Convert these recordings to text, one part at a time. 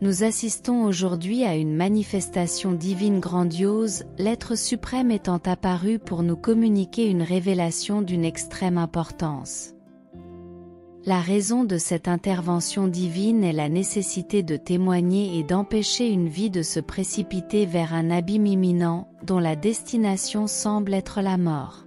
Nous assistons aujourd'hui à une manifestation divine grandiose, l'être suprême étant apparu pour nous communiquer une révélation d'une extrême importance. La raison de cette intervention divine est la nécessité de témoigner et d'empêcher une vie de se précipiter vers un abîme imminent, dont la destination semble être la mort.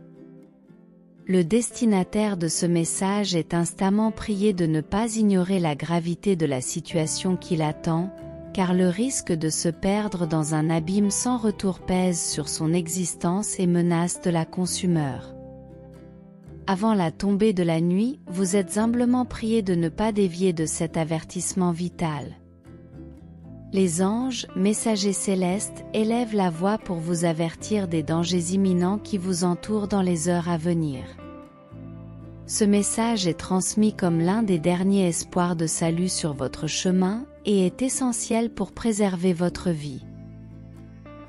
Le destinataire de ce message est instamment prié de ne pas ignorer la gravité de la situation qui l'attend, car le risque de se perdre dans un abîme sans retour pèse sur son existence et menace de la consumeur. Avant la tombée de la nuit, vous êtes humblement prié de ne pas dévier de cet avertissement vital. Les anges, messagers célestes, élèvent la voix pour vous avertir des dangers imminents qui vous entourent dans les heures à venir. Ce message est transmis comme l'un des derniers espoirs de salut sur votre chemin, et est essentiel pour préserver votre vie.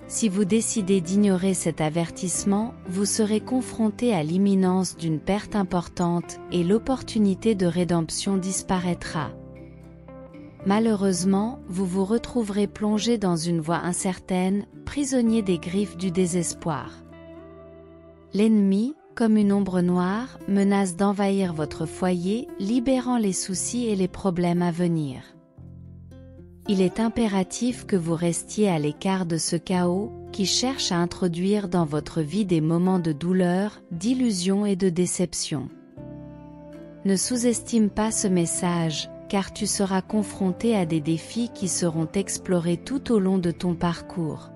Si vous décidez d'ignorer cet avertissement, vous serez confronté à l'imminence d'une perte importante, et l'opportunité de rédemption disparaîtra. Malheureusement, vous vous retrouverez plongé dans une voie incertaine, prisonnier des griffes du désespoir. L'ennemi, comme une ombre noire, menace d'envahir votre foyer, libérant les soucis et les problèmes à venir. Il est impératif que vous restiez à l'écart de ce chaos, qui cherche à introduire dans votre vie des moments de douleur, d'illusion et de déception. Ne sous-estime pas ce message, car tu seras confronté à des défis qui seront explorés tout au long de ton parcours.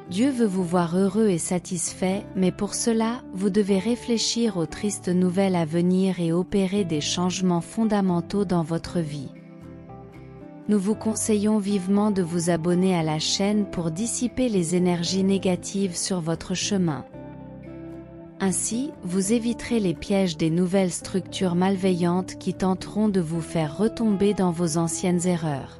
Dieu veut vous voir heureux et satisfait, mais pour cela, vous devez réfléchir aux tristes nouvelles à venir et opérer des changements fondamentaux dans votre vie. Nous vous conseillons vivement de vous abonner à la chaîne pour dissiper les énergies négatives sur votre chemin. Ainsi, vous éviterez les pièges des nouvelles structures malveillantes qui tenteront de vous faire retomber dans vos anciennes erreurs.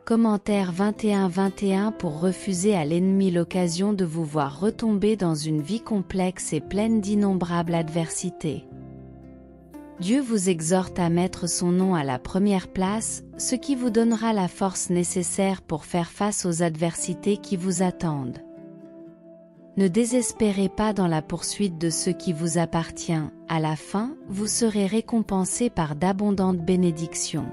Commentaire 21-21 pour refuser à l'ennemi l'occasion de vous voir retomber dans une vie complexe et pleine d'innombrables adversités. Dieu vous exhorte à mettre son nom à la première place, ce qui vous donnera la force nécessaire pour faire face aux adversités qui vous attendent. Ne désespérez pas dans la poursuite de ce qui vous appartient, à la fin, vous serez récompensé par d'abondantes bénédictions.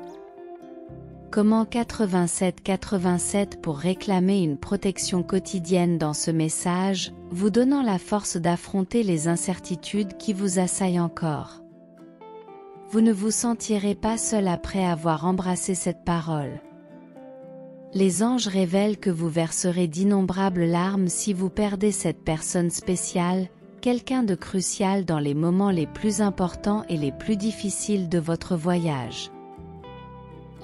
Comment 87-87 pour réclamer une protection quotidienne dans ce message, vous donnant la force d'affronter les incertitudes qui vous assaillent encore. Vous ne vous sentirez pas seul après avoir embrassé cette parole. Les anges révèlent que vous verserez d'innombrables larmes si vous perdez cette personne spéciale, quelqu'un de crucial dans les moments les plus importants et les plus difficiles de votre voyage.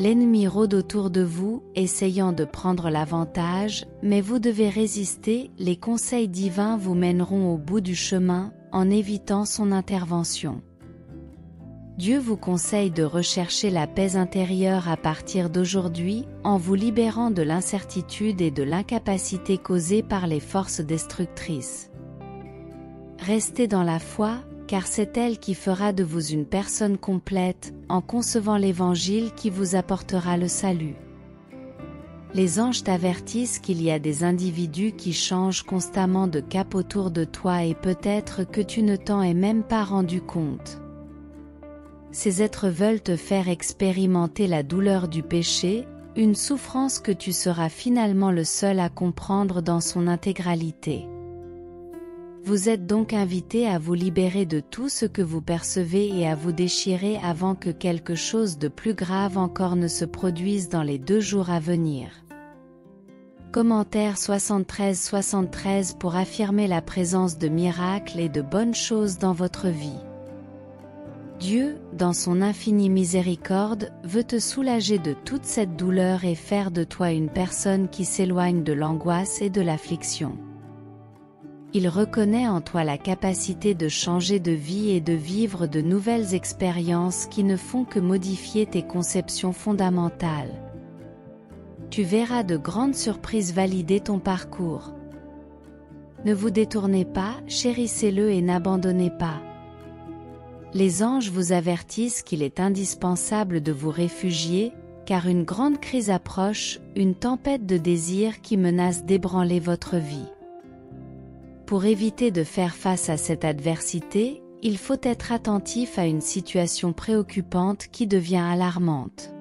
L'ennemi rôde autour de vous, essayant de prendre l'avantage, mais vous devez résister, les conseils divins vous mèneront au bout du chemin, en évitant son intervention. Dieu vous conseille de rechercher la paix intérieure à partir d'aujourd'hui, en vous libérant de l'incertitude et de l'incapacité causée par les forces destructrices. Restez dans la foi, car c'est elle qui fera de vous une personne complète, en concevant l'Évangile qui vous apportera le salut. Les anges t'avertissent qu'il y a des individus qui changent constamment de cap autour de toi et peut-être que tu ne t'en es même pas rendu compte. Ces êtres veulent te faire expérimenter la douleur du péché, une souffrance que tu seras finalement le seul à comprendre dans son intégralité. Vous êtes donc invité à vous libérer de tout ce que vous percevez et à vous déchirer avant que quelque chose de plus grave encore ne se produise dans les 2 jours à venir. Commentaire 73-73 pour affirmer la présence de miracles et de bonnes choses dans votre vie. Dieu, dans son infinie miséricorde, veut te soulager de toute cette douleur et faire de toi une personne qui s'éloigne de l'angoisse et de l'affliction. Il reconnaît en toi la capacité de changer de vie et de vivre de nouvelles expériences qui ne font que modifier tes conceptions fondamentales. Tu verras de grandes surprises valider ton parcours. Ne vous détournez pas, chérissez-le et n'abandonnez pas. Les anges vous avertissent qu'il est indispensable de vous réfugier, car une grande crise approche, une tempête de désir qui menace d'ébranler votre vie. Pour éviter de faire face à cette adversité, il faut être attentif à une situation préoccupante qui devient alarmante.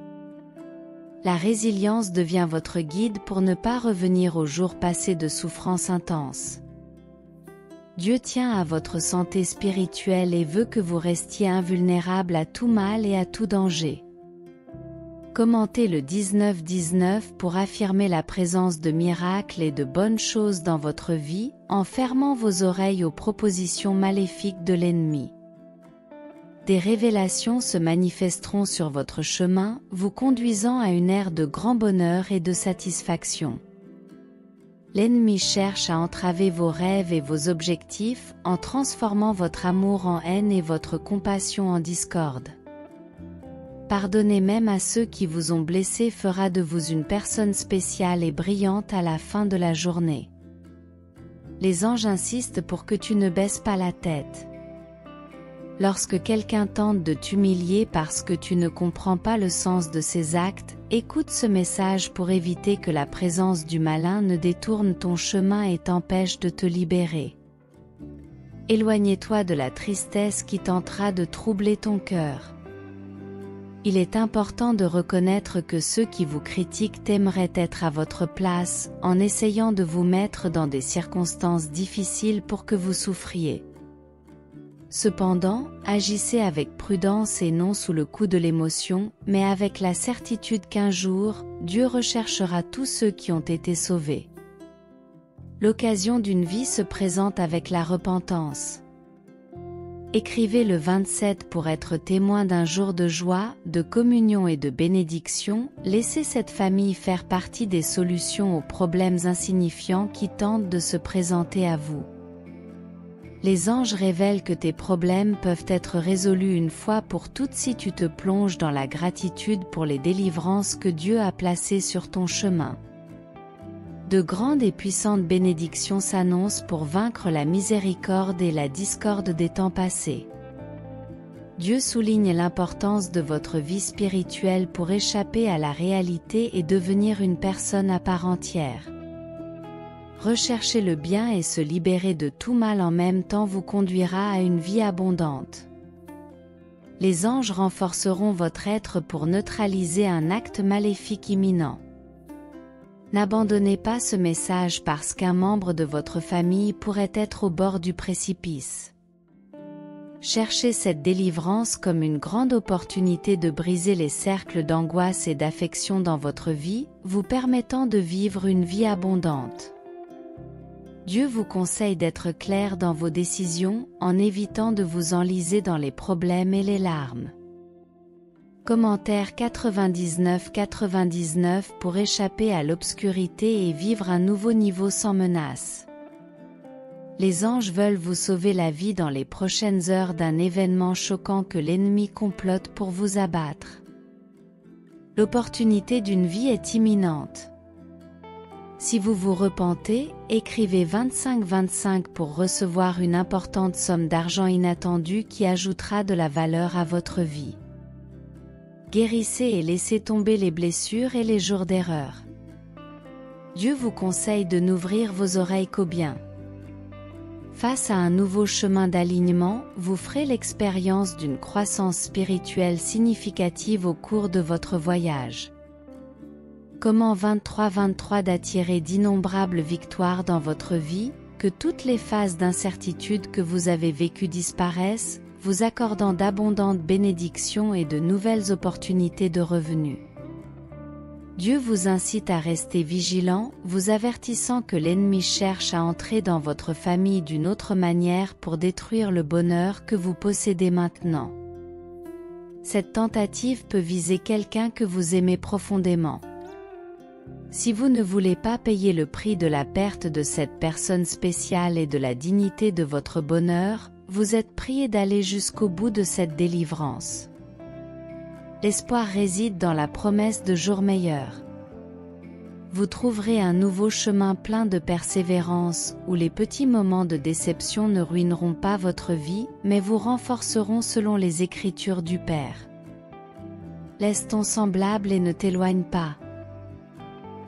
La résilience devient votre guide pour ne pas revenir aux jours passés de souffrance intense. Dieu tient à votre santé spirituelle et veut que vous restiez invulnérable à tout mal et à tout danger. Commentez le 19-19 pour affirmer la présence de miracles et de bonnes choses dans votre vie, en fermant vos oreilles aux propositions maléfiques de l'ennemi. Des révélations se manifesteront sur votre chemin, vous conduisant à une ère de grand bonheur et de satisfaction. L'ennemi cherche à entraver vos rêves et vos objectifs en transformant votre amour en haine et votre compassion en discorde. Pardonner même à ceux qui vous ont blessé fera de vous une personne spéciale et brillante à la fin de la journée. Les anges insistent pour que tu ne baisses pas la tête. Lorsque quelqu'un tente de t'humilier parce que tu ne comprends pas le sens de ses actes, écoute ce message pour éviter que la présence du malin ne détourne ton chemin et t'empêche de te libérer. Éloigne-toi de la tristesse qui tentera de troubler ton cœur. Il est important de reconnaître que ceux qui vous critiquent aimeraient être à votre place, en essayant de vous mettre dans des circonstances difficiles pour que vous souffriez. Cependant, agissez avec prudence et non sous le coup de l'émotion, mais avec la certitude qu'un jour, Dieu recherchera tous ceux qui ont été sauvés. L'occasion d'une vie se présente avec la repentance. Écrivez le 27 pour être témoin d'un jour de joie, de communion et de bénédiction, laissez cette famille faire partie des solutions aux problèmes insignifiants qui tentent de se présenter à vous. Les anges révèlent que tes problèmes peuvent être résolus une fois pour toutes si tu te plonges dans la gratitude pour les délivrances que Dieu a placées sur ton chemin. De grandes et puissantes bénédictions s'annoncent pour vaincre la miséricorde et la discorde des temps passés. Dieu souligne l'importance de votre vie spirituelle pour échapper à la réalité et devenir une personne à part entière. Rechercher le bien et se libérer de tout mal en même temps vous conduira à une vie abondante. Les anges renforceront votre être pour neutraliser un acte maléfique imminent. N'abandonnez pas ce message parce qu'un membre de votre famille pourrait être au bord du précipice. Cherchez cette délivrance comme une grande opportunité de briser les cercles d'angoisse et d'affection dans votre vie, vous permettant de vivre une vie abondante. Dieu vous conseille d'être clair dans vos décisions, en évitant de vous enliser dans les problèmes et les larmes. Commentaire 99-99 pour échapper à l'obscurité et vivre un nouveau niveau sans menace. Les anges veulent vous sauver la vie dans les prochaines heures d'un événement choquant que l'ennemi complote pour vous abattre. L'opportunité d'une vie est imminente. Si vous vous repentez, écrivez 25-25 pour recevoir une importante somme d'argent inattendue qui ajoutera de la valeur à votre vie. Guérissez et laissez tomber les blessures et les jours d'erreur. Dieu vous conseille de n'ouvrir vos oreilles qu'au bien. Face à un nouveau chemin d'alignement, vous ferez l'expérience d'une croissance spirituelle significative au cours de votre voyage. Comment 23-23 d'attirer d'innombrables victoires dans votre vie, que toutes les phases d'incertitude que vous avez vécues disparaissent, vous accordant d'abondantes bénédictions et de nouvelles opportunités de revenus. Dieu vous incite à rester vigilant, vous avertissant que l'ennemi cherche à entrer dans votre famille d'une autre manière pour détruire le bonheur que vous possédez maintenant. Cette tentative peut viser quelqu'un que vous aimez profondément. Si vous ne voulez pas payer le prix de la perte de cette personne spéciale et de la dignité de votre bonheur, vous êtes prié d'aller jusqu'au bout de cette délivrance. L'espoir réside dans la promesse de jours meilleurs. Vous trouverez un nouveau chemin plein de persévérance, où les petits moments de déception ne ruineront pas votre vie, mais vous renforceront selon les Écritures du Père. laisse ton semblable et ne t'éloigne pas.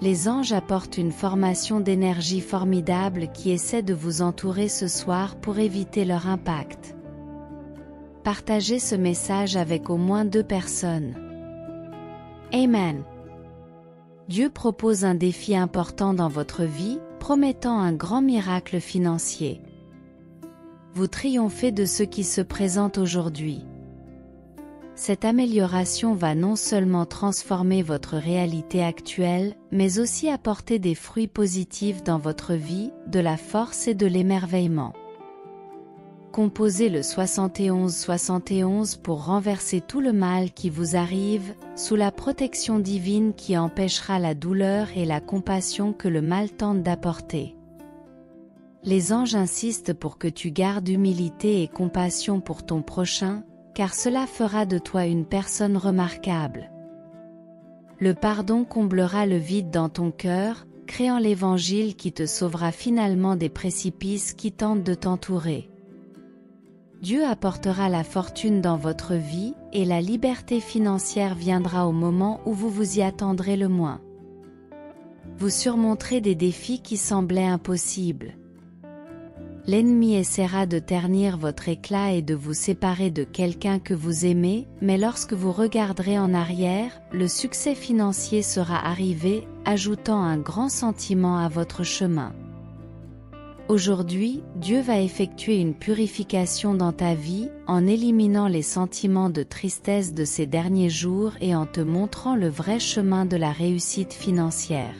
Les anges apportent une formation d'énergie formidable qui essaie de vous entourer ce soir pour éviter leur impact. Partagez ce message avec au moins 2 personnes. Amen. Dieu propose un défi important dans votre vie, promettant un grand miracle financier. Vous triomphez de ce qui se présente aujourd'hui. Cette amélioration va non seulement transformer votre réalité actuelle, mais aussi apporter des fruits positifs dans votre vie, de la force et de l'émerveillement. Composez le 71-71 pour renverser tout le mal qui vous arrive, sous la protection divine qui empêchera la douleur et la compassion que le mal tente d'apporter. Les anges insistent pour que tu gardes humilité et compassion pour ton prochain, car cela fera de toi une personne remarquable. Le pardon comblera le vide dans ton cœur, créant l'évangile qui te sauvera finalement des précipices qui tentent de t'entourer. Dieu apportera la fortune dans votre vie, et la liberté financière viendra au moment où vous vous y attendrez le moins. Vous surmonterez des défis qui semblaient impossibles. L'ennemi essaiera de ternir votre éclat et de vous séparer de quelqu'un que vous aimez, mais lorsque vous regarderez en arrière, le succès financier sera arrivé, ajoutant un grand sentiment à votre chemin. Aujourd'hui, Dieu va effectuer une purification dans ta vie, en éliminant les sentiments de tristesse de ces derniers jours et en te montrant le vrai chemin de la réussite financière.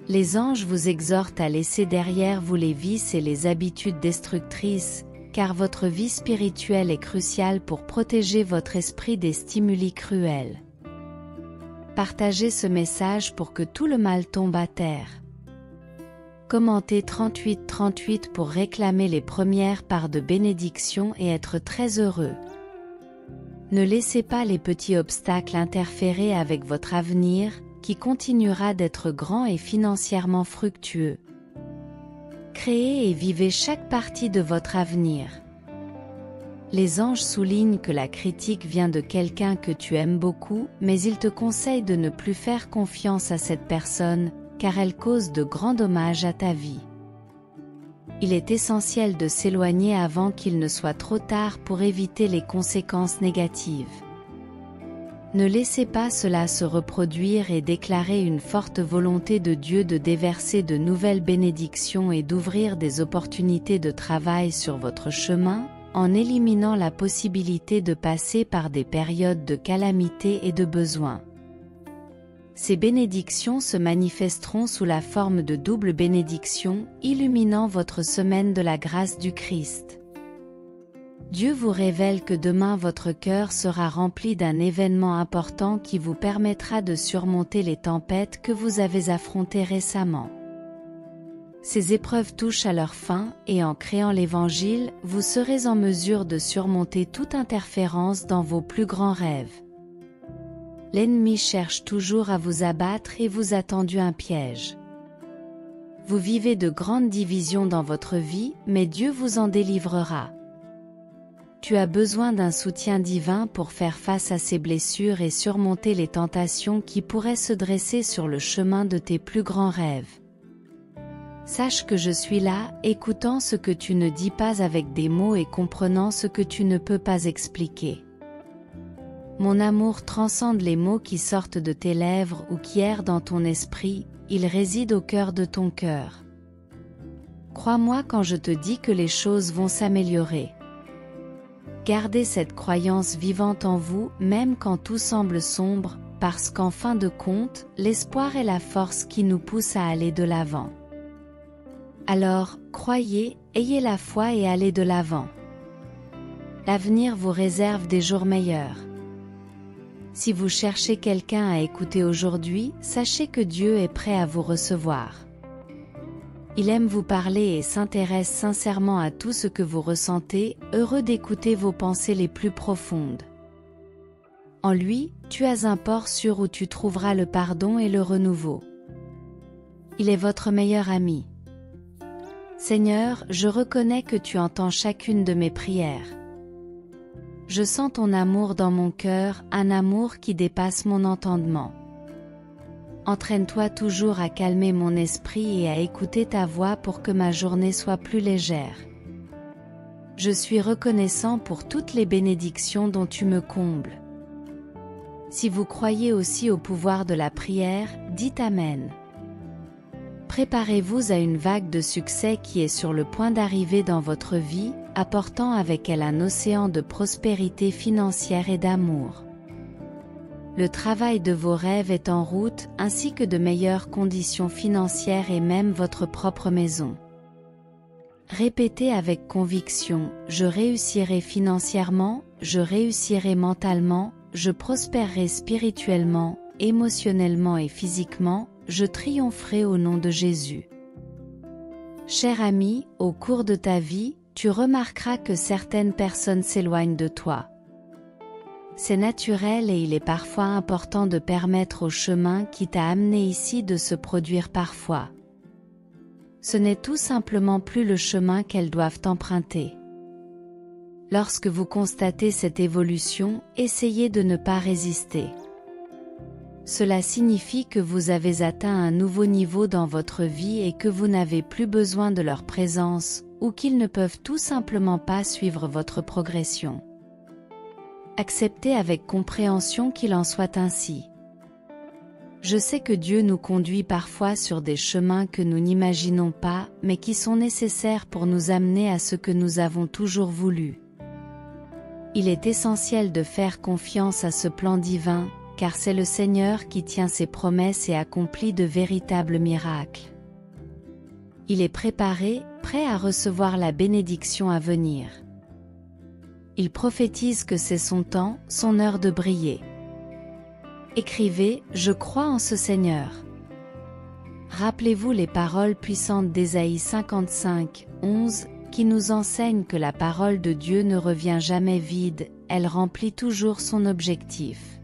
Les anges vous exhortent à laisser derrière vous les vices et les habitudes destructrices, car votre vie spirituelle est cruciale pour protéger votre esprit des stimuli cruels. Partagez ce message pour que tout le mal tombe à terre. Commentez 38-38 pour réclamer les premières parts de bénédiction et être très heureux. Ne laissez pas les petits obstacles interférer avec votre avenir, qui continuera d'être grand et financièrement fructueux. Créez et vivez chaque partie de votre avenir. Les anges soulignent que la critique vient de quelqu'un que tu aimes beaucoup, mais ils te conseillent de ne plus faire confiance à cette personne, car elle cause de grands dommages à ta vie. Il est essentiel de s'éloigner avant qu'il ne soit trop tard pour éviter les conséquences négatives. Ne laissez pas cela se reproduire et déclarez une forte volonté de Dieu de déverser de nouvelles bénédictions et d'ouvrir des opportunités de travail sur votre chemin, en éliminant la possibilité de passer par des périodes de calamité et de besoin. Ces bénédictions se manifesteront sous la forme de double bénédictions, illuminant votre semaine de la grâce du Christ. Dieu vous révèle que demain votre cœur sera rempli d'un événement important qui vous permettra de surmonter les tempêtes que vous avez affrontées récemment. Ces épreuves touchent à leur fin, et en créant l'Évangile, vous serez en mesure de surmonter toute interférence dans vos plus grands rêves. L'ennemi cherche toujours à vous abattre et vous a tendu un piège. Vous vivez de grandes divisions dans votre vie, mais Dieu vous en délivrera. Tu as besoin d'un soutien divin pour faire face à ces blessures et surmonter les tentations qui pourraient se dresser sur le chemin de tes plus grands rêves. Sache que je suis là, écoutant ce que tu ne dis pas avec des mots et comprenant ce que tu ne peux pas expliquer. Mon amour transcende les mots qui sortent de tes lèvres ou qui errent dans ton esprit, il réside au cœur de ton cœur. Crois-moi quand je te dis que les choses vont s'améliorer. Gardez cette croyance vivante en vous, même quand tout semble sombre, parce qu'en fin de compte, l'espoir est la force qui nous pousse à aller de l'avant. Alors, croyez, ayez la foi et allez de l'avant. L'avenir vous réserve des jours meilleurs. Si vous cherchez quelqu'un à écouter aujourd'hui, sachez que Dieu est prêt à vous recevoir. Il aime vous parler et s'intéresse sincèrement à tout ce que vous ressentez, heureux d'écouter vos pensées les plus profondes. En lui, tu as un port sûr où tu trouveras le pardon et le renouveau. Il est votre meilleur ami. Seigneur, je reconnais que tu entends chacune de mes prières. Je sens ton amour dans mon cœur, un amour qui dépasse mon entendement. Entraîne-toi toujours à calmer mon esprit et à écouter ta voix pour que ma journée soit plus légère. Je suis reconnaissant pour toutes les bénédictions dont tu me combles. Si vous croyez aussi au pouvoir de la prière, dites Amen. Préparez-vous à une vague de succès qui est sur le point d'arriver dans votre vie, apportant avec elle un océan de prospérité financière et d'amour. Le travail de vos rêves est en route, ainsi que de meilleures conditions financières et même votre propre maison. Répétez avec conviction, je réussirai financièrement, je réussirai mentalement, je prospérerai spirituellement, émotionnellement et physiquement, je triompherai au nom de Jésus. Cher ami, au cours de ta vie, tu remarqueras que certaines personnes s'éloignent de toi. C'est naturel et il est parfois important de permettre au chemin qui t'a amené ici de se produire parfois. Ce n'est tout simplement plus le chemin qu'elles doivent emprunter. Lorsque vous constatez cette évolution, essayez de ne pas résister. Cela signifie que vous avez atteint un nouveau niveau dans votre vie et que vous n'avez plus besoin de leur présence, ou qu'ils ne peuvent tout simplement pas suivre votre progression. Acceptez avec compréhension qu'il en soit ainsi. Je sais que Dieu nous conduit parfois sur des chemins que nous n'imaginons pas, mais qui sont nécessaires pour nous amener à ce que nous avons toujours voulu. Il est essentiel de faire confiance à ce plan divin, car c'est le Seigneur qui tient ses promesses et accomplit de véritables miracles. Il est préparé, prêt à recevoir la bénédiction à venir. Il prophétise que c'est son temps, son heure de briller. Écrivez, je crois en ce Seigneur. Rappelez-vous les paroles puissantes d'Ésaïe 55, 11, qui nous enseignent que la parole de Dieu ne revient jamais vide, elle remplit toujours son objectif.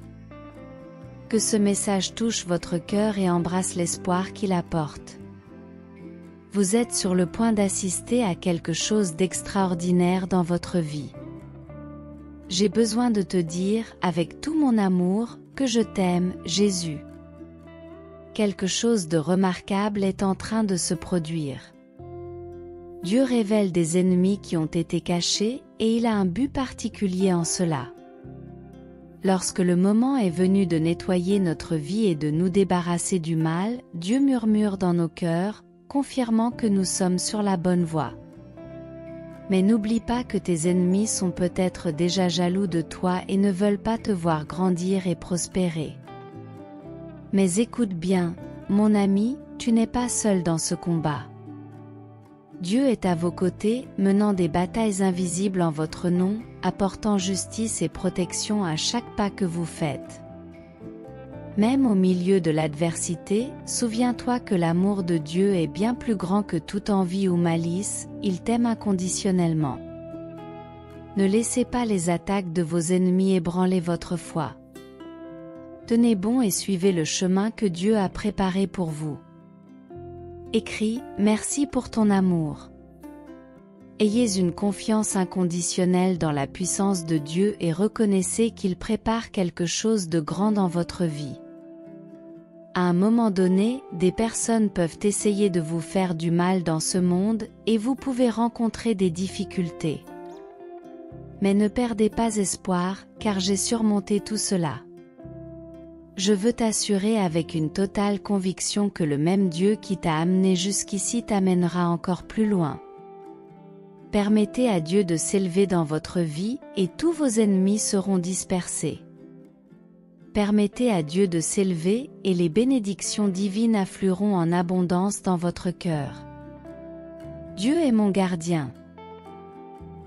Que ce message touche votre cœur et embrasse l'espoir qu'il apporte. Vous êtes sur le point d'assister à quelque chose d'extraordinaire dans votre vie. J'ai besoin de te dire, avec tout mon amour, que je t'aime, Jésus. Quelque chose de remarquable est en train de se produire. Dieu révèle des ennemis qui ont été cachés, et il a un but particulier en cela. Lorsque le moment est venu de nettoyer notre vie et de nous débarrasser du mal, Dieu murmure dans nos cœurs, confirmant que nous sommes sur la bonne voie. Mais n'oublie pas que tes ennemis sont peut-être déjà jaloux de toi et ne veulent pas te voir grandir et prospérer. Mais écoute bien, mon ami, tu n'es pas seul dans ce combat. Dieu est à vos côtés, menant des batailles invisibles en votre nom, apportant justice et protection à chaque pas que vous faites. Même au milieu de l'adversité, souviens-toi que l'amour de Dieu est bien plus grand que toute envie ou malice, il t'aime inconditionnellement. Ne laissez pas les attaques de vos ennemis ébranler votre foi. Tenez bon et suivez le chemin que Dieu a préparé pour vous. Écris, merci pour ton amour. Ayez une confiance inconditionnelle dans la puissance de Dieu et reconnaissez qu'il prépare quelque chose de grand dans votre vie. À un moment donné, des personnes peuvent essayer de vous faire du mal dans ce monde, et vous pouvez rencontrer des difficultés. Mais ne perdez pas espoir, car j'ai surmonté tout cela. Je veux t'assurer avec une totale conviction que le même Dieu qui t'a amené jusqu'ici t'amènera encore plus loin. Permettez à Dieu de s'élever dans votre vie, et tous vos ennemis seront dispersés. Permettez à Dieu de s'élever, et les bénédictions divines afflueront en abondance dans votre cœur. Dieu est mon gardien.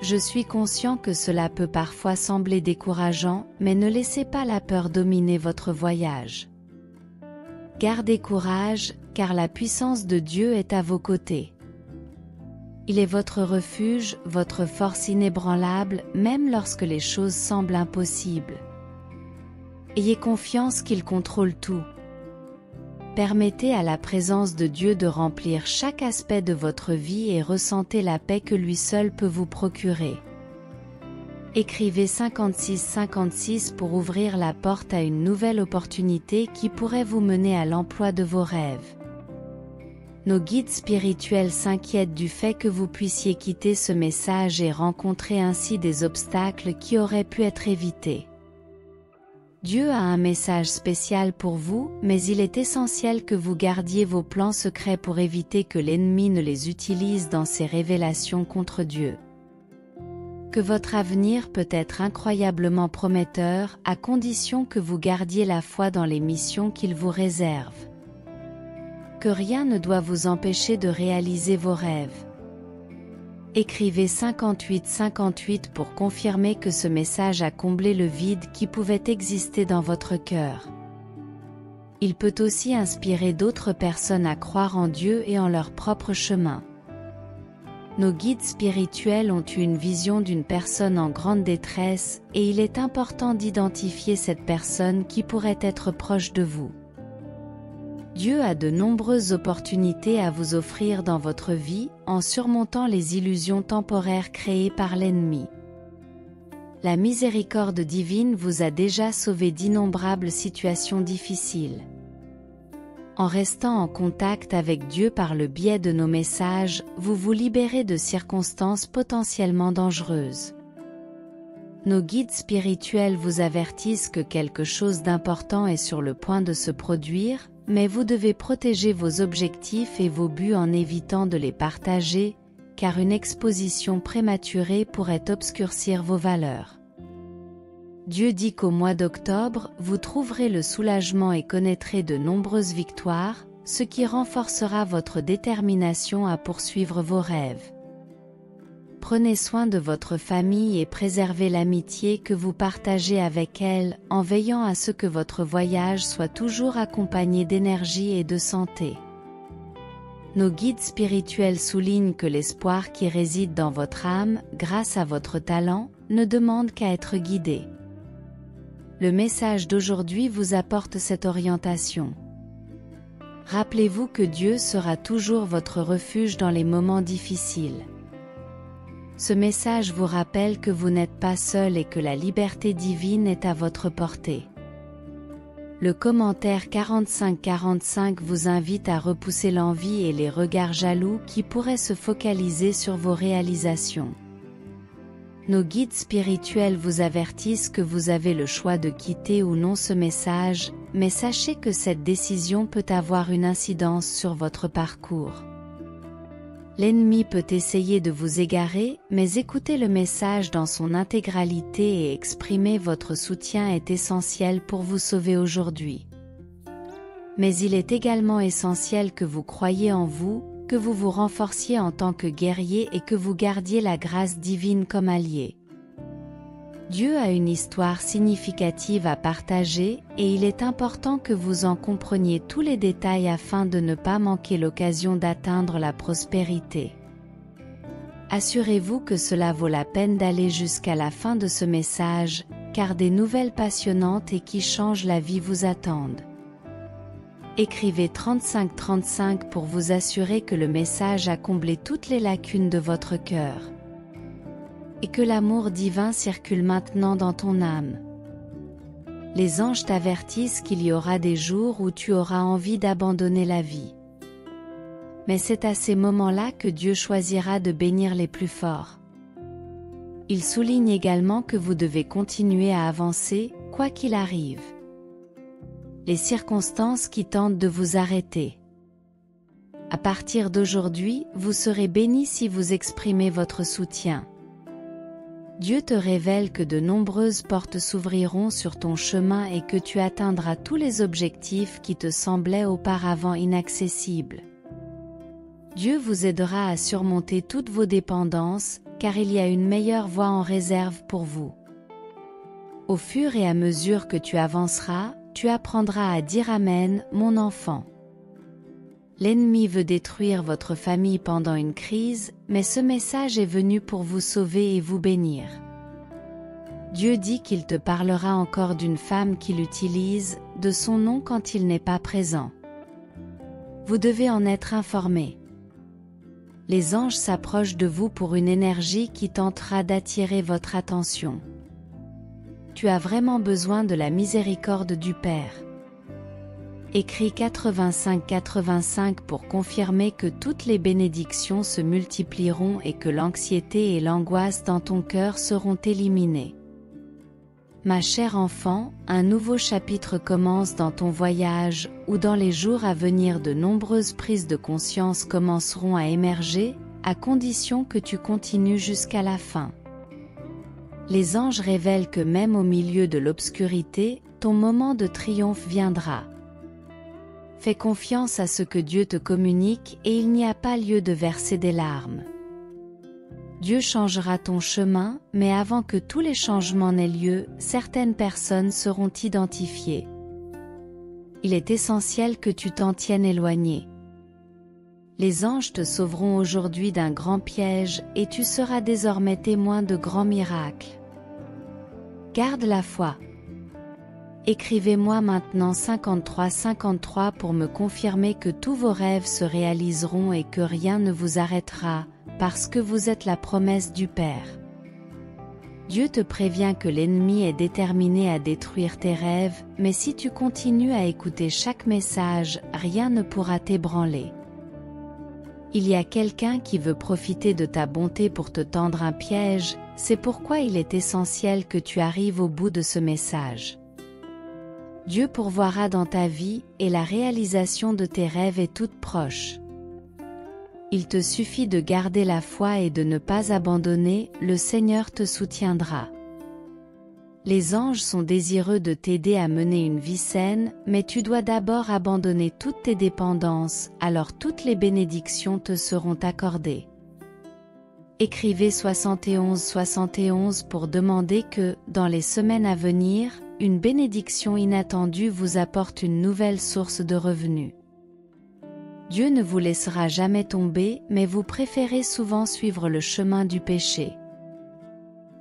Je suis conscient que cela peut parfois sembler décourageant, mais ne laissez pas la peur dominer votre voyage. Gardez courage, car la puissance de Dieu est à vos côtés. Il est votre refuge, votre force inébranlable, même lorsque les choses semblent impossibles. Ayez confiance qu'il contrôle tout. Permettez à la présence de Dieu de remplir chaque aspect de votre vie et ressentez la paix que lui seul peut vous procurer. Écrivez 5656 pour ouvrir la porte à une nouvelle opportunité qui pourrait vous mener à l'emploi de vos rêves. Nos guides spirituels s'inquiètent du fait que vous puissiez quitter ce message et rencontrer ainsi des obstacles qui auraient pu être évités. Dieu a un message spécial pour vous, mais il est essentiel que vous gardiez vos plans secrets pour éviter que l'ennemi ne les utilise dans ses révélations contre Dieu. Que votre avenir peut être incroyablement prometteur, à condition que vous gardiez la foi dans les missions qu'il vous réserve. Que rien ne doit vous empêcher de réaliser vos rêves. Écrivez 5858 pour confirmer que ce message a comblé le vide qui pouvait exister dans votre cœur. Il peut aussi inspirer d'autres personnes à croire en Dieu et en leur propre chemin. Nos guides spirituels ont eu une vision d'une personne en grande détresse, et il est important d'identifier cette personne qui pourrait être proche de vous. Dieu a de nombreuses opportunités à vous offrir dans votre vie, en surmontant les illusions temporaires créées par l'ennemi. La miséricorde divine vous a déjà sauvé d'innombrables situations difficiles. En restant en contact avec Dieu par le biais de nos messages, vous vous libérez de circonstances potentiellement dangereuses. Nos guides spirituels vous avertissent que quelque chose d'important est sur le point de se produire, mais vous devez protéger vos objectifs et vos buts en évitant de les partager, car une exposition prématurée pourrait obscurcir vos valeurs. Dieu dit qu'au mois d'octobre, vous trouverez le soulagement et connaîtrez de nombreuses victoires, ce qui renforcera votre détermination à poursuivre vos rêves. Prenez soin de votre famille et préservez l'amitié que vous partagez avec elle, en veillant à ce que votre voyage soit toujours accompagné d'énergie et de santé. Nos guides spirituels soulignent que l'espoir qui réside dans votre âme, grâce à votre talent, ne demande qu'à être guidé. Le message d'aujourd'hui vous apporte cette orientation. Rappelez-vous que Dieu sera toujours votre refuge dans les moments difficiles. Ce message vous rappelle que vous n'êtes pas seul et que la liberté divine est à votre portée. Le commentaire 4545 vous invite à repousser l'envie et les regards jaloux qui pourraient se focaliser sur vos réalisations. Nos guides spirituels vous avertissent que vous avez le choix de quitter ou non ce message, mais sachez que cette décision peut avoir une incidence sur votre parcours. L'ennemi peut essayer de vous égarer, mais écouter le message dans son intégralité et exprimer votre soutien est essentiel pour vous sauver aujourd'hui. Mais il est également essentiel que vous croyiez en vous, que vous vous renforciez en tant que guerrier et que vous gardiez la grâce divine comme allié. Dieu a une histoire significative à partager, et il est important que vous en compreniez tous les détails afin de ne pas manquer l'occasion d'atteindre la prospérité. Assurez-vous que cela vaut la peine d'aller jusqu'à la fin de ce message, car des nouvelles passionnantes et qui changent la vie vous attendent. Écrivez 3535 pour vous assurer que le message a comblé toutes les lacunes de votre cœur. Et que l'amour divin circule maintenant dans ton âme. Les anges t'avertissent qu'il y aura des jours où tu auras envie d'abandonner la vie. Mais c'est à ces moments-là que Dieu choisira de bénir les plus forts. Il souligne également que vous devez continuer à avancer, quoi qu'il arrive. Les circonstances qui tentent de vous arrêter. À partir d'aujourd'hui, vous serez béni si vous exprimez votre soutien. Dieu te révèle que de nombreuses portes s'ouvriront sur ton chemin et que tu atteindras tous les objectifs qui te semblaient auparavant inaccessibles. Dieu vous aidera à surmonter toutes vos dépendances, car il y a une meilleure voie en réserve pour vous. Au fur et à mesure que tu avanceras, tu apprendras à dire Amen, mon enfant. L'ennemi veut détruire votre famille pendant une crise, mais ce message est venu pour vous sauver et vous bénir. Dieu dit qu'il te parlera encore d'une femme qu'il utilise, de son nom quand il n'est pas présent. Vous devez en être informé. Les anges s'approchent de vous pour une énergie qui tentera d'attirer votre attention. Tu as vraiment besoin de la miséricorde du Père. Écris 85-85 pour confirmer que toutes les bénédictions se multiplieront et que l'anxiété et l'angoisse dans ton cœur seront éliminées. Ma chère enfant, un nouveau chapitre commence dans ton voyage, où dans les jours à venir de nombreuses prises de conscience commenceront à émerger, à condition que tu continues jusqu'à la fin. Les anges révèlent que même au milieu de l'obscurité, ton moment de triomphe viendra. Fais confiance à ce que Dieu te communique et il n'y a pas lieu de verser des larmes. Dieu changera ton chemin, mais avant que tous les changements n'aient lieu, certaines personnes seront identifiées. Il est essentiel que tu t'en tiennes éloigné. Les anges te sauveront aujourd'hui d'un grand piège et tu seras désormais témoin de grands miracles. Garde la foi. Écrivez-moi maintenant 53 pour me confirmer que tous vos rêves se réaliseront et que rien ne vous arrêtera, parce que vous êtes la promesse du Père. Dieu te prévient que l'ennemi est déterminé à détruire tes rêves, mais si tu continues à écouter chaque message, rien ne pourra t'ébranler. Il y a quelqu'un qui veut profiter de ta bonté pour te tendre un piège, c'est pourquoi il est essentiel que tu arrives au bout de ce message. Dieu pourvoira dans ta vie, et la réalisation de tes rêves est toute proche. Il te suffit de garder la foi et de ne pas abandonner, le Seigneur te soutiendra. Les anges sont désireux de t'aider à mener une vie saine, mais tu dois d'abord abandonner toutes tes dépendances, alors toutes les bénédictions te seront accordées. Écrivez 71 pour demander que, dans les semaines à venir, une bénédiction inattendue vous apporte une nouvelle source de revenus. Dieu ne vous laissera jamais tomber, mais vous préférez souvent suivre le chemin du péché.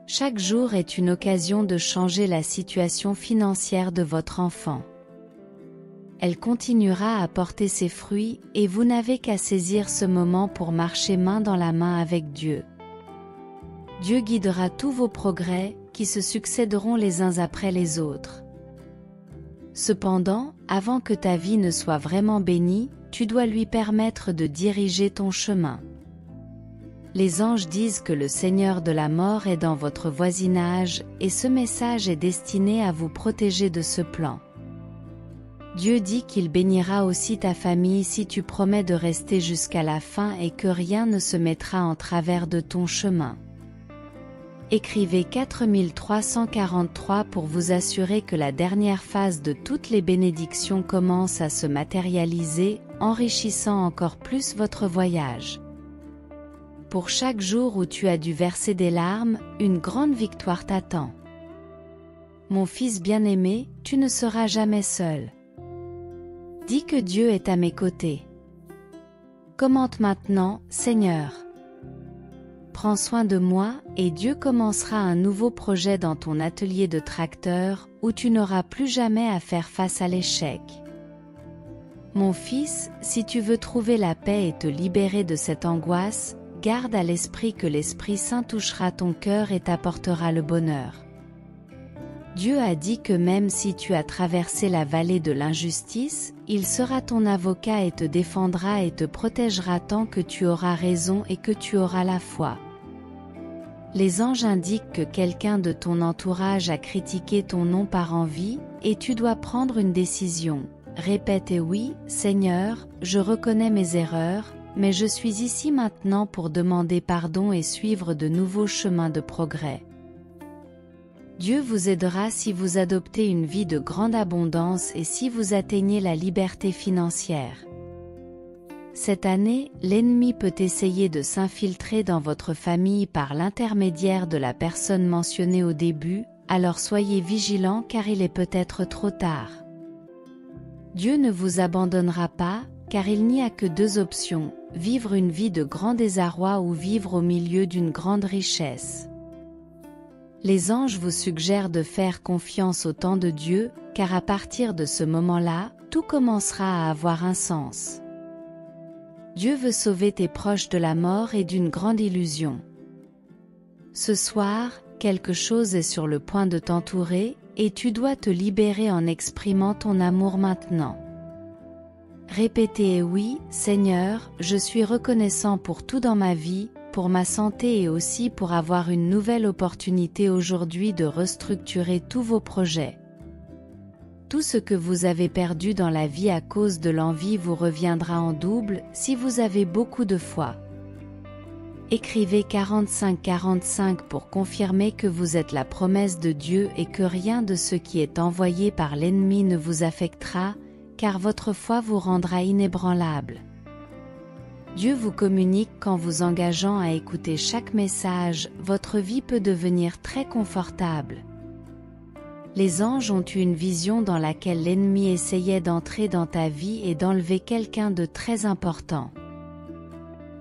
Chaque jour est une occasion de changer la situation financière de votre enfant. Elle continuera à porter ses fruits, et vous n'avez qu'à saisir ce moment pour marcher main dans la main avec Dieu. Dieu guidera tous vos progrès, qui se succéderont les uns après les autres. Cependant, avant que ta vie ne soit vraiment bénie, tu dois lui permettre de diriger ton chemin. Les anges disent que le Seigneur de la mort est dans votre voisinage, et ce message est destiné à vous protéger de ce plan. Dieu dit qu'il bénira aussi ta famille si tu promets de rester jusqu'à la fin et que rien ne se mettra en travers de ton chemin. Écrivez 4343 pour vous assurer que la dernière phase de toutes les bénédictions commence à se matérialiser, enrichissant encore plus votre voyage. Pour chaque jour où tu as dû verser des larmes, une grande victoire t'attend. Mon fils bien-aimé, tu ne seras jamais seul. Dis que Dieu est à mes côtés. Commente maintenant, Seigneur. Prends soin de moi, et Dieu commencera un nouveau projet dans ton atelier de tracteur, où tu n'auras plus jamais à faire face à l'échec. Mon fils, si tu veux trouver la paix et te libérer de cette angoisse, garde à l'esprit que l'Esprit Saint touchera ton cœur et t'apportera le bonheur. Dieu a dit que même si tu as traversé la vallée de l'injustice, il sera ton avocat et te défendra et te protégera tant que tu auras raison et que tu auras la foi. Les anges indiquent que quelqu'un de ton entourage a critiqué ton nom par envie, et tu dois prendre une décision. Répète oui, Seigneur, je reconnais mes erreurs, mais je suis ici maintenant pour demander pardon et suivre de nouveaux chemins de progrès. Dieu vous aidera si vous adoptez une vie de grande abondance et si vous atteignez la liberté financière. Cette année, l'ennemi peut essayer de s'infiltrer dans votre famille par l'intermédiaire de la personne mentionnée au début, alors soyez vigilants car il est peut-être trop tard. Dieu ne vous abandonnera pas, car il n'y a que deux options, vivre une vie de grand désarroi ou vivre au milieu d'une grande richesse. Les anges vous suggèrent de faire confiance au temps de Dieu, car à partir de ce moment-là, tout commencera à avoir un sens. Dieu veut sauver tes proches de la mort et d'une grande illusion. Ce soir, quelque chose est sur le point de t'entourer, et tu dois te libérer en exprimant ton amour maintenant. Répétez oui, Seigneur, je suis reconnaissant pour tout dans ma vie, pour ma santé et aussi pour avoir une nouvelle opportunité aujourd'hui de restructurer tous vos projets. Tout ce que vous avez perdu dans la vie à cause de l'envie vous reviendra en double si vous avez beaucoup de foi. Écrivez 45-45 pour confirmer que vous êtes la promesse de Dieu et que rien de ce qui est envoyé par l'ennemi ne vous affectera, car votre foi vous rendra inébranlable. Dieu vous communique qu'en vous engageant à écouter chaque message, votre vie peut devenir très confortable. Les anges ont eu une vision dans laquelle l'ennemi essayait d'entrer dans ta vie et d'enlever quelqu'un de très important.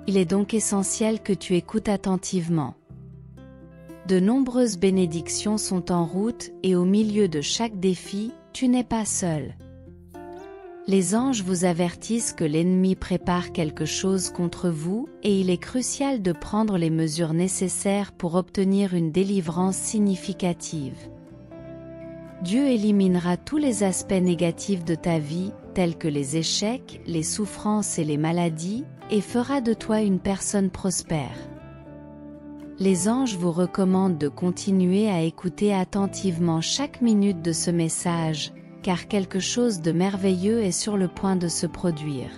Il est donc essentiel que tu écoutes attentivement. De nombreuses bénédictions sont en route et au milieu de chaque défi, tu n'es pas seul. Les anges vous avertissent que l'ennemi prépare quelque chose contre vous et il est crucial de prendre les mesures nécessaires pour obtenir une délivrance significative. Dieu éliminera tous les aspects négatifs de ta vie, tels que les échecs, les souffrances et les maladies, et fera de toi une personne prospère. Les anges vous recommandent de continuer à écouter attentivement chaque minute de ce message, car quelque chose de merveilleux est sur le point de se produire.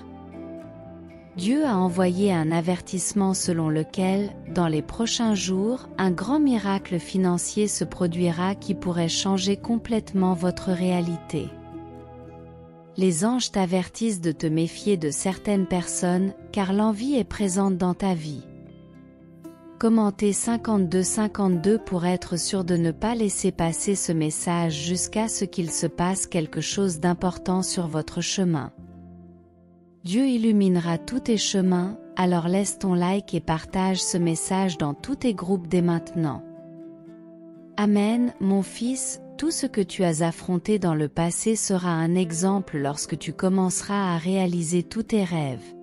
Dieu a envoyé un avertissement selon lequel, dans les prochains jours, un grand miracle financier se produira qui pourrait changer complètement votre réalité. Les anges t'avertissent de te méfier de certaines personnes, car l'envie est présente dans ta vie. Commentez 52-52 pour être sûr de ne pas laisser passer ce message jusqu'à ce qu'il se passe quelque chose d'important sur votre chemin. Dieu illuminera tous tes chemins, alors laisse ton like et partage ce message dans tous tes groupes dès maintenant. Amen, mon fils. Tout ce que tu as affronté dans le passé sera un exemple lorsque tu commenceras à réaliser tous tes rêves.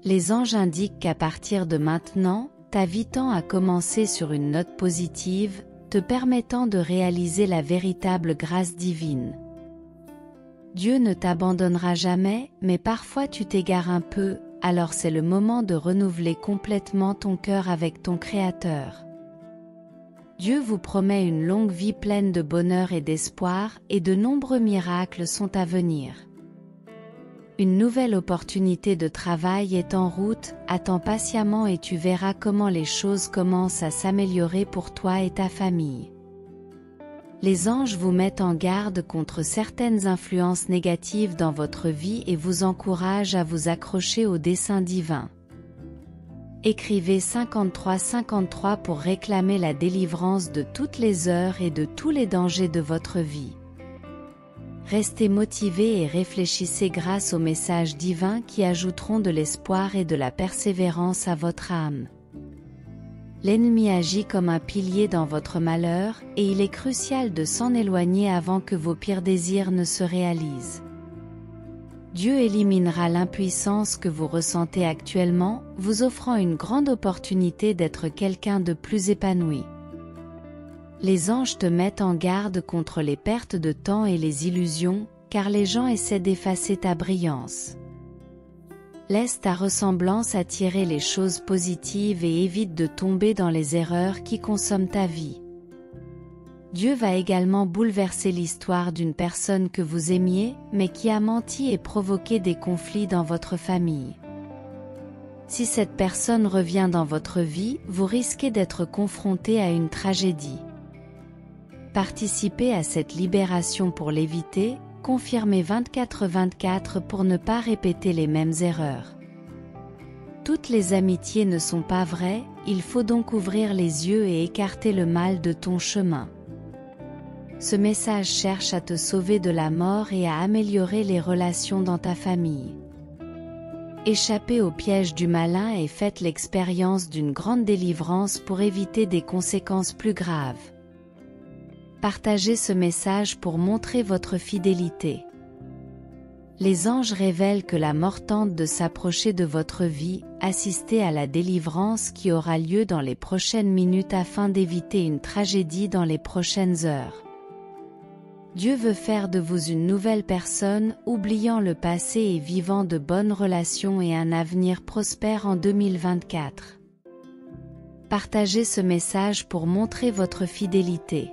Les anges indiquent qu'à partir de maintenant, ta vie tend à commencer sur une note positive, te permettant de réaliser la véritable grâce divine. Dieu ne t'abandonnera jamais, mais parfois tu t'égares un peu, alors c'est le moment de renouveler complètement ton cœur avec ton Créateur. Dieu vous promet une longue vie pleine de bonheur et d'espoir, et de nombreux miracles sont à venir. Une nouvelle opportunité de travail est en route, attends patiemment et tu verras comment les choses commencent à s'améliorer pour toi et ta famille. Les anges vous mettent en garde contre certaines influences négatives dans votre vie et vous encouragent à vous accrocher au dessein divin. Écrivez 53-53 pour réclamer la délivrance de toutes les heures et de tous les dangers de votre vie. Restez motivés et réfléchissez grâce aux messages divins qui ajouteront de l'espoir et de la persévérance à votre âme. L'ennemi agit comme un pilier dans votre malheur, et il est crucial de s'en éloigner avant que vos pires désirs ne se réalisent. Dieu éliminera l'impuissance que vous ressentez actuellement, vous offrant une grande opportunité d'être quelqu'un de plus épanoui. Les anges te mettent en garde contre les pertes de temps et les illusions, car les gens essaient d'effacer ta brillance. Laisse ta ressemblance attirer les choses positives et évite de tomber dans les erreurs qui consomment ta vie. Dieu va également bouleverser l'histoire d'une personne que vous aimiez, mais qui a menti et provoqué des conflits dans votre famille. Si cette personne revient dans votre vie, vous risquez d'être confronté à une tragédie. Participez à cette libération pour l'éviter, confirmez 24-24 pour ne pas répéter les mêmes erreurs. Toutes les amitiés ne sont pas vraies, il faut donc ouvrir les yeux et écarter le mal de ton chemin. Ce message cherche à te sauver de la mort et à améliorer les relations dans ta famille. Échappez au piège du malin et faites l'expérience d'une grande délivrance pour éviter des conséquences plus graves. Partagez ce message pour montrer votre fidélité. Les anges révèlent que la mort tente de s'approcher de votre vie. Assistez à la délivrance qui aura lieu dans les prochaines minutes afin d'éviter une tragédie dans les prochaines heures. Dieu veut faire de vous une nouvelle personne, oubliant le passé et vivant de bonnes relations et un avenir prospère en 2024. Partagez ce message pour montrer votre fidélité.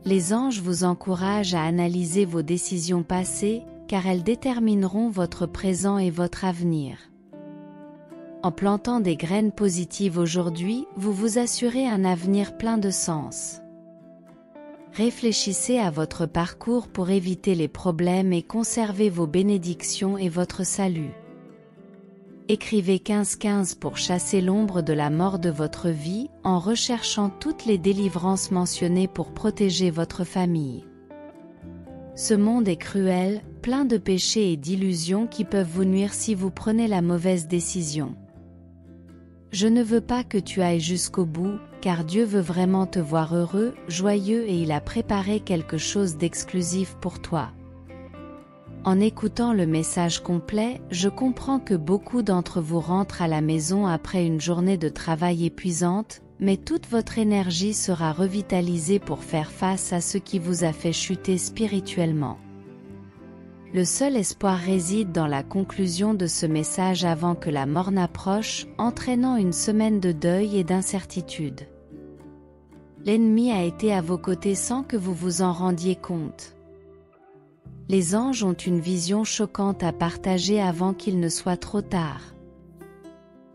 Les anges vous encouragent à analyser vos décisions passées, car elles détermineront votre présent et votre avenir. En plantant des graines positives aujourd'hui, vous vous assurez un avenir plein de sens. Réfléchissez à votre parcours pour éviter les problèmes et conserver vos bénédictions et votre salut. Écrivez 15-15 pour chasser l'ombre de la mort de votre vie, en recherchant toutes les délivrances mentionnées pour protéger votre famille. Ce monde est cruel, plein de péchés et d'illusions qui peuvent vous nuire si vous prenez la mauvaise décision. Je ne veux pas que tu ailles jusqu'au bout, car Dieu veut vraiment te voir heureux, joyeux et il a préparé quelque chose d'exclusif pour toi. En écoutant le message complet, je comprends que beaucoup d'entre vous rentrent à la maison après une journée de travail épuisante, mais toute votre énergie sera revitalisée pour faire face à ce qui vous a fait chuter spirituellement. Le seul espoir réside dans la conclusion de ce message avant que la mort n'approche, entraînant une semaine de deuil et d'incertitude. L'ennemi a été à vos côtés sans que vous vous en rendiez compte. Les anges ont une vision choquante à partager avant qu'il ne soit trop tard.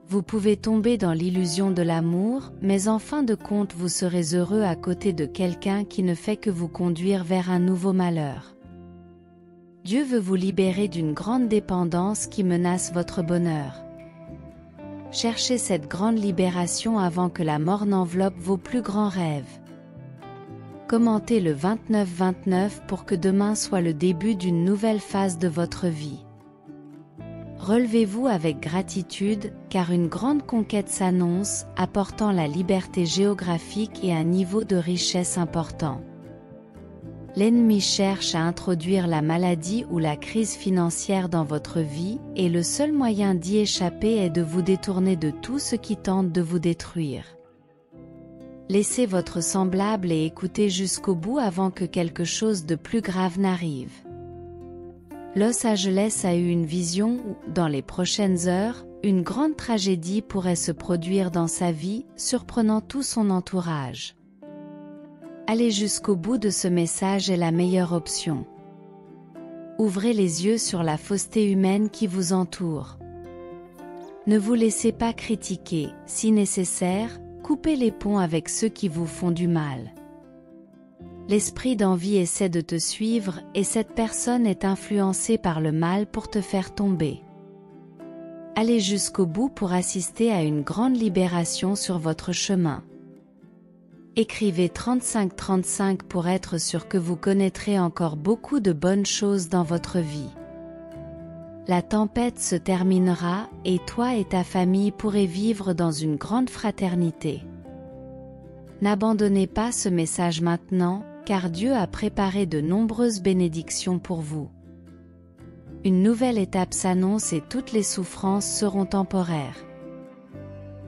Vous pouvez tomber dans l'illusion de l'amour, mais en fin de compte vous serez heureux à côté de quelqu'un qui ne fait que vous conduire vers un nouveau malheur. Dieu veut vous libérer d'une grande dépendance qui menace votre bonheur. Cherchez cette grande libération avant que la mort n'enveloppe vos plus grands rêves. Commentez le 29-29 pour que demain soit le début d'une nouvelle phase de votre vie. Relevez-vous avec gratitude, car une grande conquête s'annonce, apportant la liberté géographique et un niveau de richesse important. L'ennemi cherche à introduire la maladie ou la crise financière dans votre vie, et le seul moyen d'y échapper est de vous détourner de tout ce qui tente de vous détruire. Laissez votre semblable et écoutez jusqu'au bout avant que quelque chose de plus grave n'arrive. Los Angeles a eu une vision où, dans les prochaines heures, une grande tragédie pourrait se produire dans sa vie, surprenant tout son entourage. Aller jusqu'au bout de ce message est la meilleure option. Ouvrez les yeux sur la fausseté humaine qui vous entoure. Ne vous laissez pas critiquer, si nécessaire, coupez les ponts avec ceux qui vous font du mal. L'esprit d'envie essaie de te suivre et cette personne est influencée par le mal pour te faire tomber. Allez jusqu'au bout pour assister à une grande libération sur votre chemin. Écrivez 35-35 pour être sûr que vous connaîtrez encore beaucoup de bonnes choses dans votre vie. La tempête se terminera, et toi et ta famille pourrez vivre dans une grande fraternité. N'abandonnez pas ce message maintenant, car Dieu a préparé de nombreuses bénédictions pour vous. Une nouvelle étape s'annonce et toutes les souffrances seront temporaires.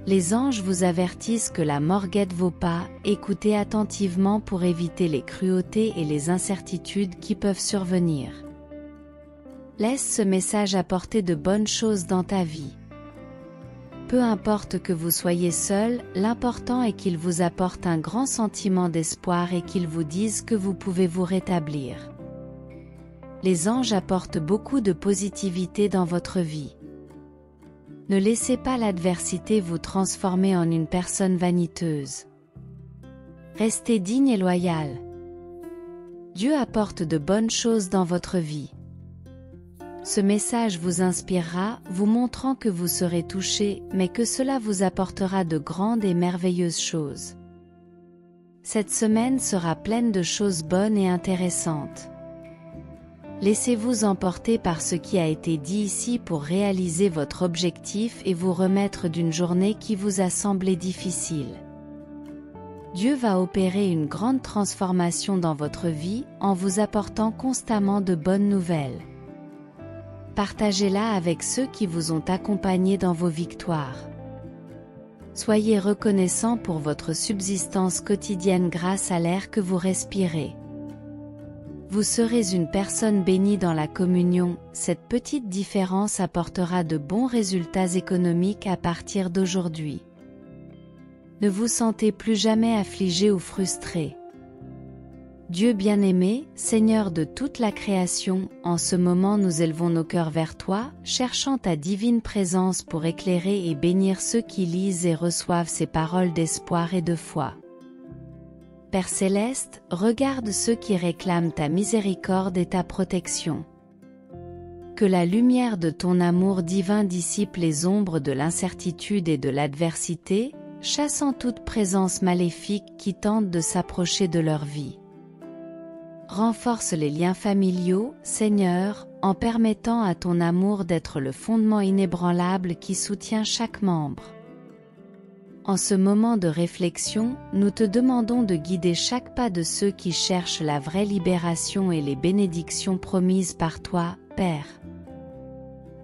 Les anges vous avertissent que la mort guette vos pas, écoutez attentivement pour éviter les cruautés et les incertitudes qui peuvent survenir. Laisse ce message apporter de bonnes choses dans ta vie. Peu importe que vous soyez seul, l'important est qu'il vous apporte un grand sentiment d'espoir et qu'il vous dise que vous pouvez vous rétablir. Les anges apportent beaucoup de positivité dans votre vie. Ne laissez pas l'adversité vous transformer en une personne vaniteuse. Restez digne et loyal. Dieu apporte de bonnes choses dans votre vie. Ce message vous inspirera, vous montrant que vous serez touché, mais que cela vous apportera de grandes et merveilleuses choses. Cette semaine sera pleine de choses bonnes et intéressantes. Laissez-vous emporter par ce qui a été dit ici pour réaliser votre objectif et vous remettre d'une journée qui vous a semblé difficile. Dieu va opérer une grande transformation dans votre vie en vous apportant constamment de bonnes nouvelles. Partagez-la avec ceux qui vous ont accompagné dans vos victoires. Soyez reconnaissants pour votre subsistance quotidienne grâce à l'air que vous respirez. Vous serez une personne bénie dans la communion, cette petite différence apportera de bons résultats économiques à partir d'aujourd'hui. Ne vous sentez plus jamais affligé ou frustré. Dieu bien-aimé, Seigneur de toute la création, en ce moment nous élevons nos cœurs vers toi, cherchant ta divine présence pour éclairer et bénir ceux qui lisent et reçoivent ces paroles d'espoir et de foi. Père céleste, regarde ceux qui réclament ta miséricorde et ta protection. Que la lumière de ton amour divin dissipe les ombres de l'incertitude et de l'adversité, chassant toute présence maléfique qui tente de s'approcher de leur vie. Renforce les liens familiaux, Seigneur, en permettant à ton amour d'être le fondement inébranlable qui soutient chaque membre. En ce moment de réflexion, nous te demandons de guider chaque pas de ceux qui cherchent la vraie libération et les bénédictions promises par toi, Père.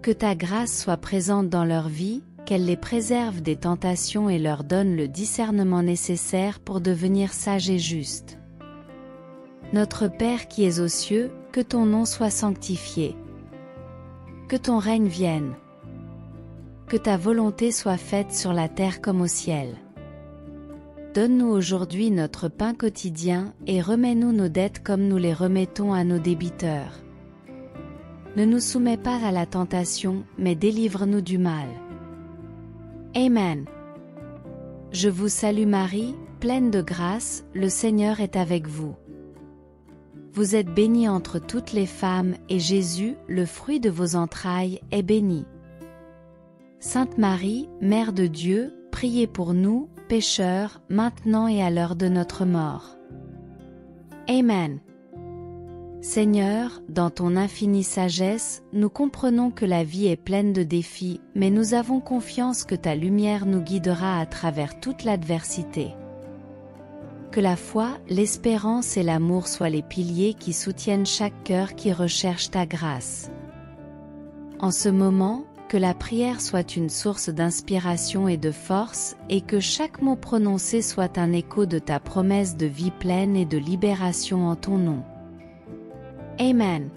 Que ta grâce soit présente dans leur vie, qu'elle les préserve des tentations et leur donne le discernement nécessaire pour devenir sages et justes. Notre Père qui es aux cieux, que ton nom soit sanctifié. Que ton règne vienne. Que ta volonté soit faite sur la terre comme au ciel. Donne-nous aujourd'hui notre pain quotidien et remets-nous nos dettes comme nous les remettons à nos débiteurs. Ne nous soumets pas à la tentation, mais délivre-nous du mal. Amen. Je vous salue Marie, pleine de grâce, le Seigneur est avec vous. Vous êtes bénie entre toutes les femmes, et Jésus, le fruit de vos entrailles, est béni. Sainte Marie, Mère de Dieu, priez pour nous, pécheurs, maintenant et à l'heure de notre mort. Amen. Seigneur, dans ton infinie sagesse, nous comprenons que la vie est pleine de défis, mais nous avons confiance que ta lumière nous guidera à travers toute l'adversité. Que la foi, l'espérance et l'amour soient les piliers qui soutiennent chaque cœur qui recherche ta grâce. En ce moment, que la prière soit une source d'inspiration et de force, et que chaque mot prononcé soit un écho de ta promesse de vie pleine et de libération en ton nom. Amen.